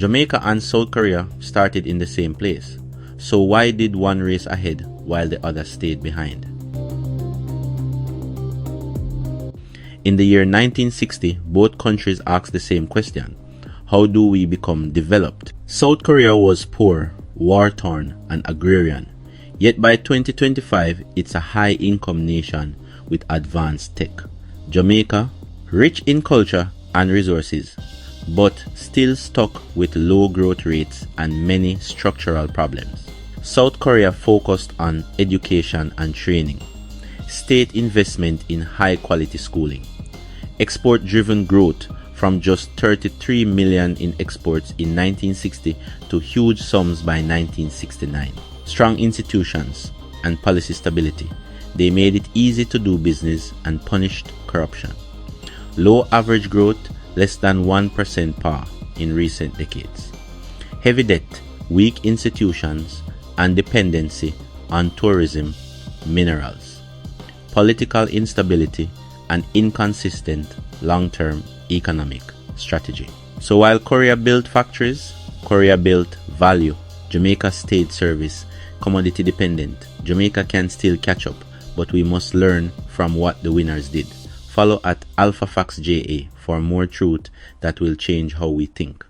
Jamaica and South Korea started in the same place. So why did one race ahead while the other stayed behind? In the year 1960, both countries asked the same question: how do we become developed? South Korea was poor, war-torn, and agrarian. Yet by 2025, it's a high-income nation with advanced tech. Jamaica, rich in culture and resources, but still stuck with low growth rates and many structural problems. South Korea focused on education and training, state investment in high-quality schooling, export-driven growth from just 33 million in exports in 1960 to huge sums by 1969. Strong institutions and policy stability. They made it easy to do business and punished corruption. Low average growth, less than 1% per in recent decades. Heavy debt, weak institutions, and dependency on tourism, minerals. Political instability and inconsistent long-term economic strategy. So while Korea built factories, Korea built value. Jamaica stayed service, commodity dependent. Jamaica can still catch up, but we must learn from what the winners did. Follow at AlphaFaxJA for more truth that will change how we think.